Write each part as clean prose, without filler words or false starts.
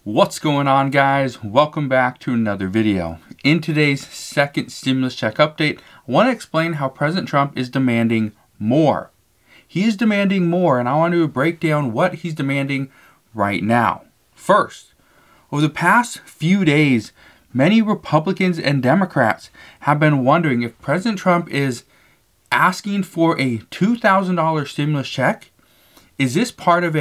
What's going on, guys? Welcome back to another video. In today's second stimulus check update, I want to explain how President Trump is demanding more. He is demanding more, and I want to break down what he's demanding right now. First, over the past few days, many Republicans and Democrats have been wondering if President Trump is asking for a $2,000 stimulus check. Is this part of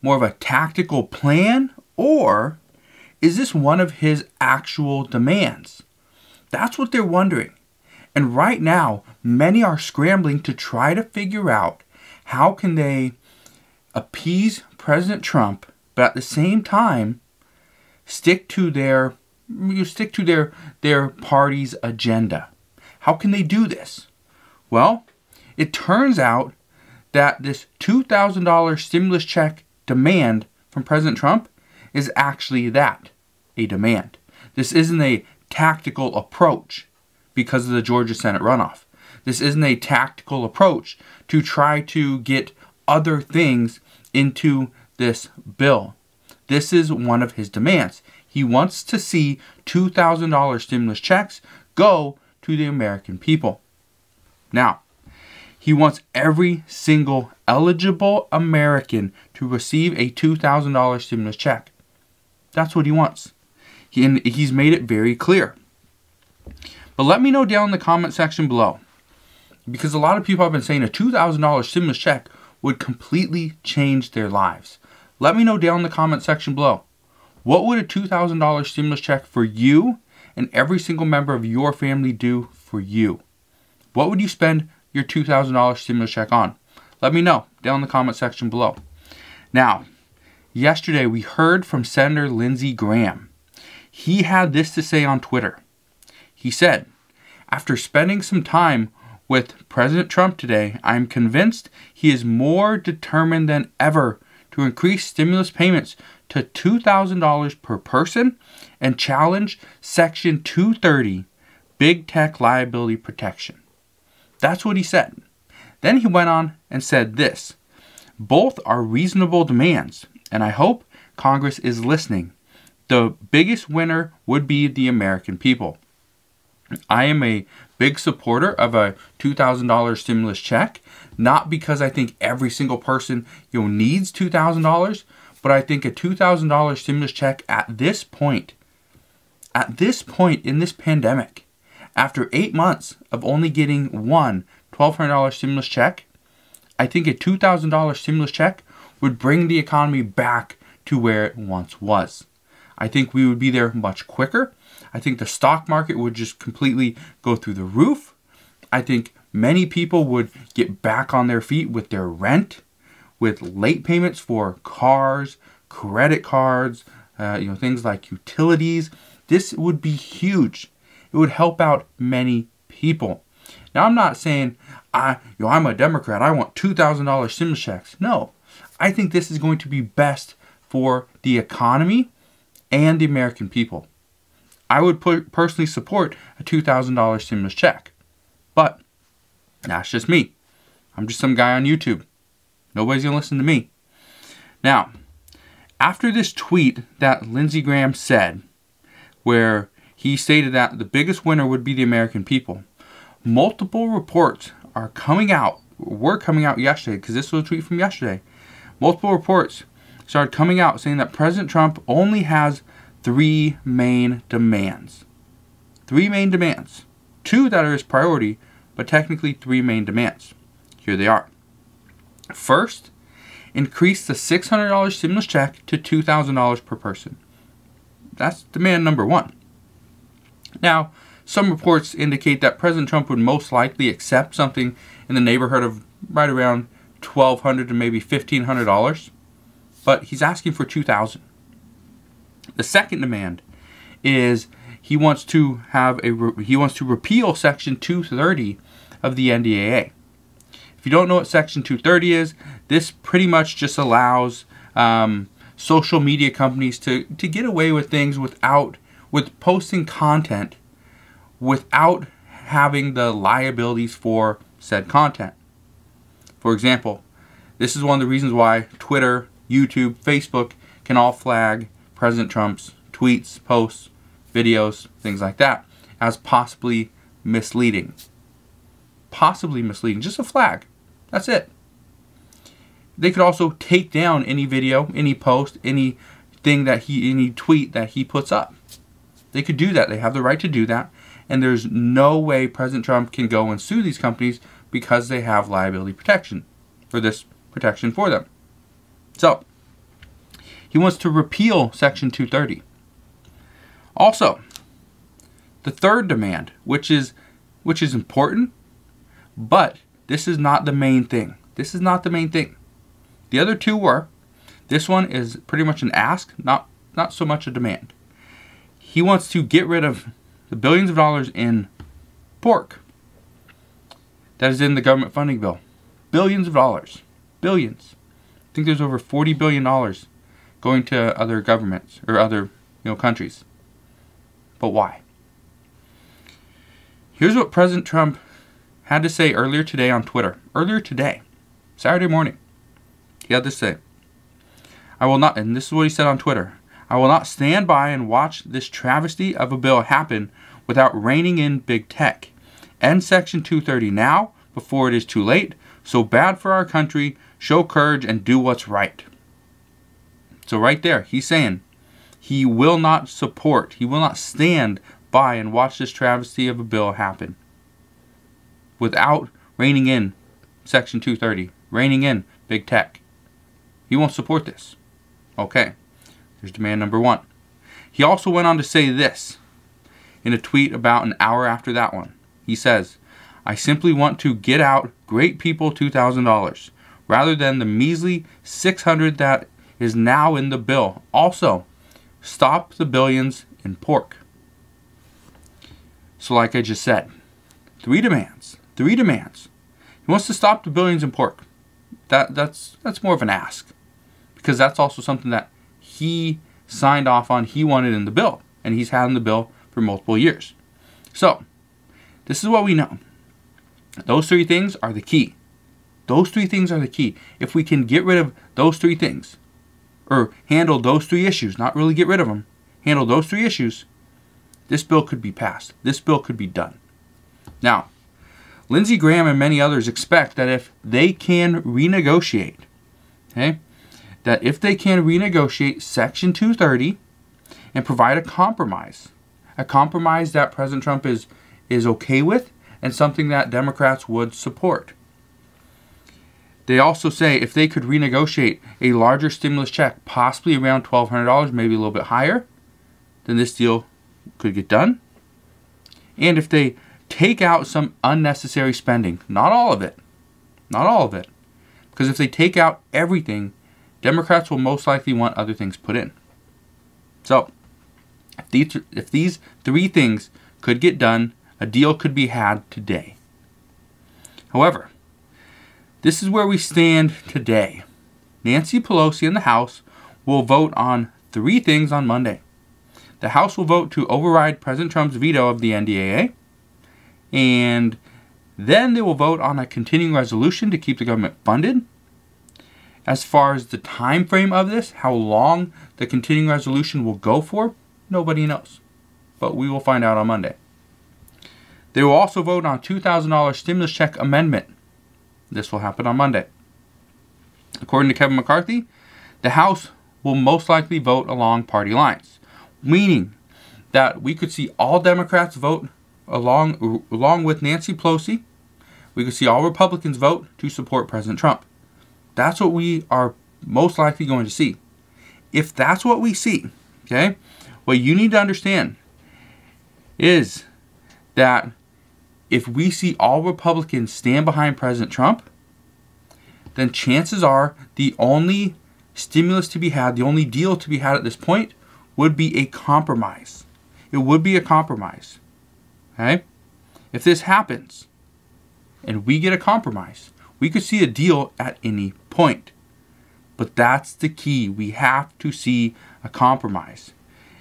more of a tactical plan? Or is this one of his actual demands? That's what they're wondering. And right now, many are scrambling to try to figure out how can they appease President Trump, but at the same time stick to their party's agenda. How can they do this? Well, it turns out that this $2,000 stimulus check demand from President Trump is actually a demand. This isn't a tactical approach because of the Georgia Senate runoff. This isn't a tactical approach to try to get other things into this bill. This is one of his demands. He wants to see $2,000 stimulus checks go to the American people. Now, he wants every single eligible American to receive a $2,000 stimulus check. That's what he wants. He's made it very clear. But let me know down in the comment section below, because a lot of people have been saying a $2,000 stimulus check would completely change their lives. Let me know down in the comment section below. What would a $2,000 stimulus check for you and every single member of your family do for you? What would you spend your $2,000 stimulus check on? Let me know down in the comment section below. Now, yesterday we heard from Senator Lindsey Graham. He had this to say on Twitter. He said, "After spending some time with President Trump today, I'm convinced he is more determined than ever to increase stimulus payments to $2,000 per person and challenge Section 230, Big Tech Liability Protection." That's what he said. Then he went on and said this: "Both are reasonable demands, and I hope Congress is listening. The biggest winner would be the American people. I am a big supporter of a $2,000 stimulus check, not because I think every single person needs $2,000, but I think a $2,000 stimulus check at this point in this pandemic, after 8 months of only getting one $1,200 stimulus check, I think a $2,000 stimulus check would bring the economy back to where it once was. I think we would be there much quicker. I think the stock market would just completely go through the roof. I think many people would get back on their feet with their rent, with late payments for cars, credit cards, things like utilities. This would be huge. It would help out many people. Now, I'm not saying I'm a Democrat, I want $2,000 stimulus checks. No. I think this is going to be best for the economy and the American people. I would personally support a $2,000 stimulus check. But that's just me. I'm just some guy on YouTube. Nobody's going to listen to me. Now, after this tweet that Lindsey Graham said, where he stated that the biggest winner would be the American people, multiple reports were coming out yesterday, because this was a tweet from yesterday. Multiple reports started coming out saying that President Trump only has three main demands. Three main demands. Two that are his priority, but technically three main demands. Here they are. First, increase the $600 stimulus check to $2,000 per person. That's demand number one. Now, some reports indicate that President Trump would most likely accept something in the neighborhood of right around $1,200 to maybe $1,500, but he's asking for $2,000. The second demand is he wants to repeal Section 230 of the NDAA. If you don't know what Section 230 is, this pretty much just allows social media companies to get away with things with posting content without having the liabilities for said content. For example, this is one of the reasons why Twitter, YouTube, Facebook can all flag President Trump's tweets, posts, videos, things like that as possibly misleading. Possibly misleading. Just a flag. That's it. They could also take down any video, any post, any tweet that he puts up. They could do that. They have the right to do that. And there's no way President Trump can go and sue these companies because they have liability protection, for this protection for them. So, he wants to repeal Section 230. Also, the third demand, which is important, but this is not the main thing. This is not the main thing. The other two were. This one is pretty much an ask, not so much a demand. He wants to get rid of the billions of dollars in pork that is in the government funding bill. Billions of dollars. Billions. I think there's over $40 billion going to other governments or other countries. But why? Here's what President Trump had to say earlier today on Twitter. Earlier today, Saturday morning. He had to say, I will not, and this is what he said on Twitter, I will not stand by and watch this travesty of a bill happen without reining in big tech. End Section 230 now, before it is too late. So bad for our country. Show courage and do what's right. So right there, he's saying he will not support, he will not stand by and watch this travesty of a bill happen without reining in Section 230, reining in big tech. He won't support this. Okay, there's demand number one. He also went on to say this in a tweet about an hour after that one. He says, I simply want to get out great people $2,000 rather than the measly $600 that is now in the bill. Also, stop the billions in pork. So like I just said, three demands. Three demands. He wants to stop the billions in pork. That's more of an ask, because that's also something that he signed off on, he wanted in the bill, and he's had in the bill for multiple years. So, this is what we know. Those three things are the key. Those three things are the key. If we can get rid of those three things, or handle those three issues, not really get rid of them, handle those three issues, this bill could be passed. This bill could be done. Now, Lindsey Graham and many others expect that if they can renegotiate, okay, that if they can renegotiate Section 230 and provide a compromise that President Trump is okay with and something that Democrats would support. They also say if they could renegotiate a larger stimulus check, possibly around $1,200, maybe a little bit higher, then this deal could get done. And if they take out some unnecessary spending, not all of it, because if they take out everything, Democrats will most likely want other things put in. So, if these three things could get done, a deal could be had today. However, this is where we stand today. Nancy Pelosi and the House will vote on three things on Monday. The House will vote to override President Trump's veto of the NDAA, and then they will vote on a continuing resolution to keep the government funded. As far as the time frame of this, how long the continuing resolution will go for, nobody knows. But we will find out on Monday. They will also vote on a $2,000 stimulus check amendment. This will happen on Monday. According to Kevin McCarthy, the House will most likely vote along party lines, meaning that we could see all Democrats vote along with Nancy Pelosi. We could see all Republicans vote to support President Trump. That's what we are most likely going to see. If that's what we see, okay, what you need to understand is that if we see all Republicans stand behind President Trump, then chances are the only stimulus to be had, the only deal to be had at this point would be a compromise. It would be a compromise. Okay? If this happens and we get a compromise, we could see a deal at any point. But that's the key. We have to see a compromise.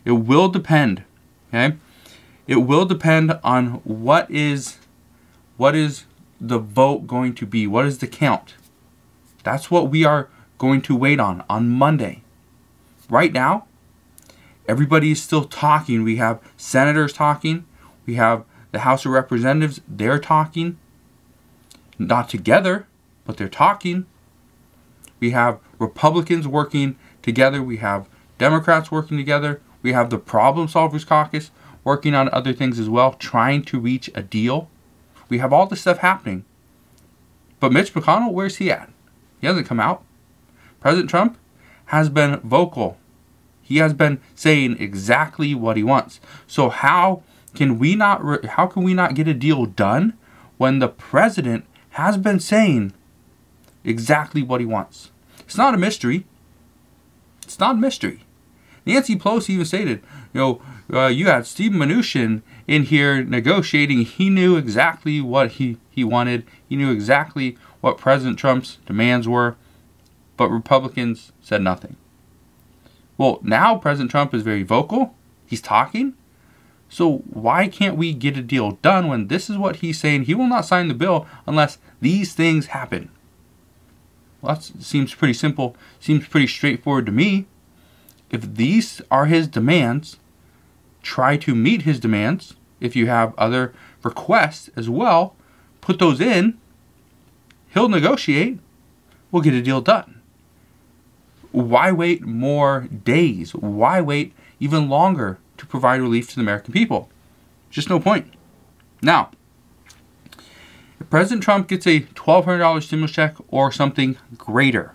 It will depend. Okay? It will depend on what is the vote going to be. What is the count? That's what we are going to wait on Monday. Right now, Everybody is still talking. We have senators talking. We have the House of Representatives. They're talking. Not together, but they're talking. We have Republicans working together. We have Democrats working together. We have the Problem Solvers Caucus working on other things as well, trying to reach a deal. We have all this stuff happening. But Mitch McConnell, where's he at? He hasn't come out. President Trump has been vocal. He has been saying exactly what he wants. So how can we not get a deal done when the president has been saying exactly what he wants? It's not a mystery. It's not a mystery. Nancy Pelosi even stated, you had Steve Mnuchin in here negotiating. He knew exactly what he wanted. He knew exactly what President Trump's demands were, but Republicans said nothing. Well, now President Trump is very vocal. He's talking. So why can't we get a deal done when this is what he's saying? He will not sign the bill unless these things happen. Well, that seems pretty simple. Seems pretty straightforward to me. If these are his demands, try to meet his demands. If you have other requests as well, put those in. He'll negotiate. We'll get a deal done. Why wait more days? Why wait even longer to provide relief to the American people? Just no point. Now, if President Trump gets a $1,200 stimulus check or something greater,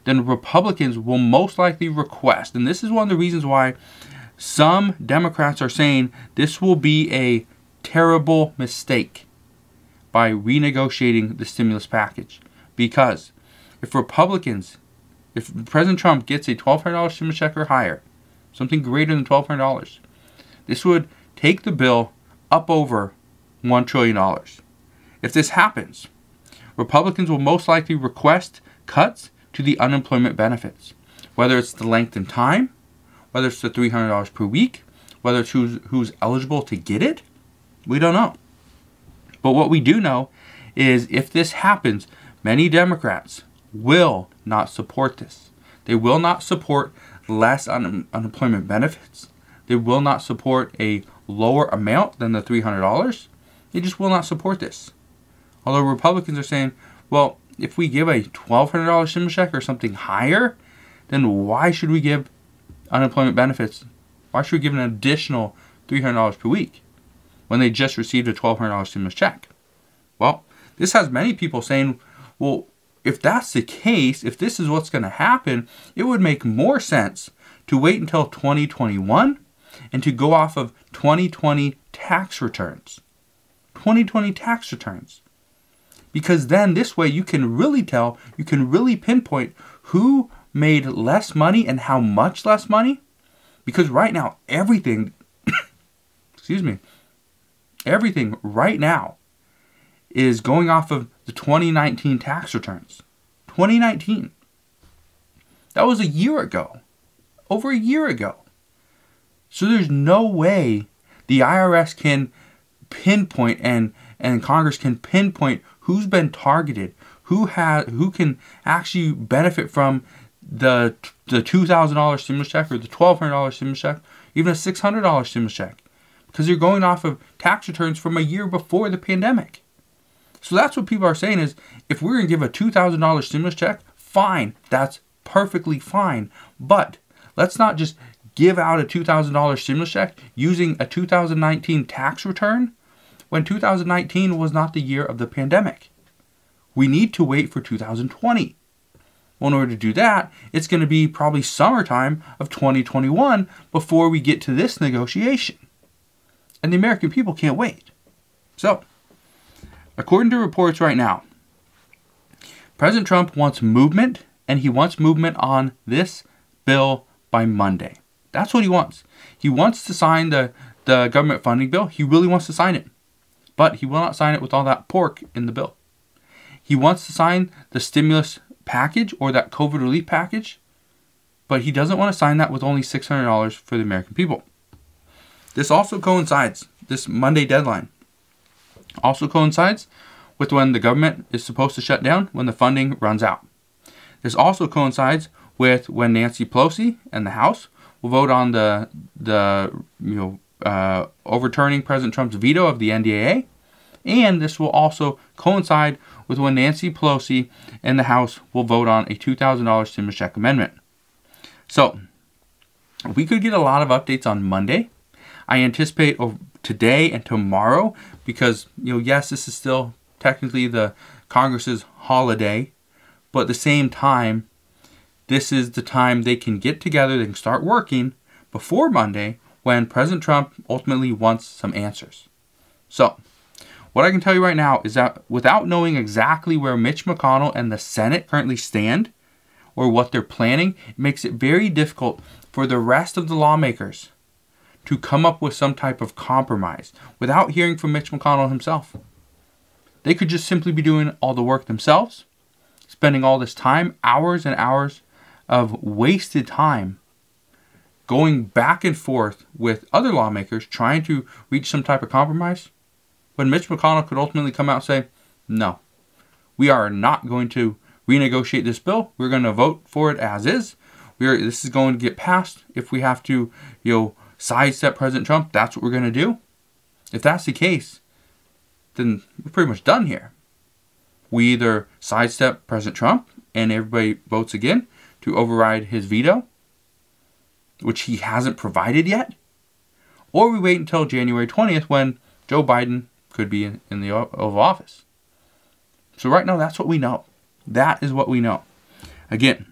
then Republicans will most likely request, and this is one of the reasons why some Democrats are saying this will be a terrible mistake by renegotiating the stimulus package. Because if President Trump gets a $1,200 stimulus check or higher, something greater than $1,200, this would take the bill up over $1 trillion. If this happens, Republicans will most likely request cuts to the unemployment benefits, whether it's the length and time, whether it's the $300 per week, whether it's who's eligible to get it, we don't know. But what we do know is if this happens, many Democrats will not support this. They will not support less unemployment benefits. They will not support a lower amount than the $300. They just will not support this. Although Republicans are saying, well, if we give a $1,200 stimulus check or something higher, then why should we give unemployment benefits? Why should we give an additional $300 per week when they just received a $1,200 stimulus check? Well, this has many people saying, well, if that's the case, if this is what's going to happen, it would make more sense to wait until 2021 and to go off of 2020 tax returns. 2020 tax returns. Because then this way you can really tell, you can really pinpoint who made less money and how much less money. Because right now, everything, everything right now is going off of the 2019 tax returns. 2019. That was a year ago. Over a year ago. So there's no way the IRS can pinpoint and Congress can pinpoint who's been targeted, who can actually benefit from the $2,000 stimulus check or the $1,200 stimulus check, even a $600 stimulus check, because you're going off of tax returns from a year before the pandemic. So that's what people are saying is, if we're going to give a $2,000 stimulus check, fine, that's perfectly fine. But let's not just give out a $2,000 stimulus check using a 2019 tax return when 2019 was not the year of the pandemic. We need to wait for 2020. Well, in order to do that, it's going to be probably summertime of 2021 before we get to this negotiation. And the American people can't wait. So, according to reports right now, President Trump wants movement, and he wants movement on this bill by Monday. That's what he wants. He wants to sign the government funding bill. He really wants to sign it. But he will not sign it with all that pork in the bill. He wants to sign the stimulus package or that COVID relief package, but he doesn't want to sign that with only $600 for the American people. This also coincides, this Monday deadline, also coincides with when the government is supposed to shut down, when the funding runs out. This also coincides with when Nancy Pelosi and the House will vote on the overturning President Trump's veto of the NDAA, and this will also coincide with when Nancy Pelosi and the House will vote on a $2,000 stimulus check amendment. So, we could get a lot of updates on Monday. I anticipate today and tomorrow because, yes, this is still technically the Congress's holiday, but at the same time, this is the time they can get together, they can start working before Monday when President Trump ultimately wants some answers. So, what I can tell you right now is that without knowing exactly where Mitch McConnell and the Senate currently stand or what they're planning, it makes it very difficult for the rest of the lawmakers to come up with some type of compromise without hearing from Mitch McConnell himself. They could just simply be doing all the work themselves, spending all this time, hours and hours of wasted time, going back and forth with other lawmakers trying to reach some type of compromise, when Mitch McConnell could ultimately come out and say, no, we are not going to renegotiate this bill. We're going to vote for it as is. This is going to get passed. If we have to, sidestep President Trump, that's what we're going to do. If that's the case, then we're pretty much done here. We either sidestep President Trump and everybody votes again to override his veto, which he hasn't provided yet, or we wait until January 20th when Joe Biden could be in the Oval Office. So right now, that's what we know. That is what we know. Again,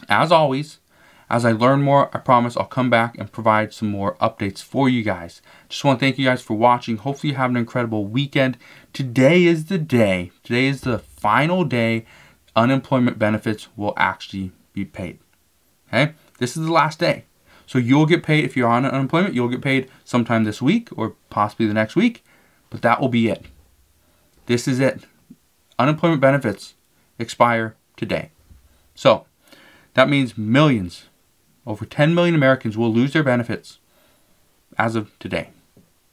as always, as I learn more, I promise I'll come back and provide some more updates for you guys. Just want to thank you guys for watching. Hopefully you have an incredible weekend. Today is the day. Today is the final day unemployment benefits will actually be paid. Okay? This is the last day. So you'll get paid, if you're on unemployment, you'll get paid sometime this week or possibly the next week. But that will be it. This is it. Unemployment benefits expire today. So that means millions, over 10 million Americans will lose their benefits as of today.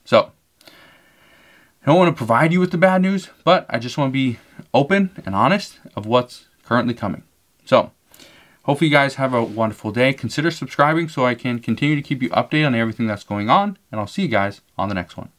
So I don't want to provide you with the bad news, but I just want to be open and honest of what's currently coming. So hopefully you guys have a wonderful day. Consider subscribing so I can continue to keep you updated on everything that's going on. And I'll see you guys on the next one.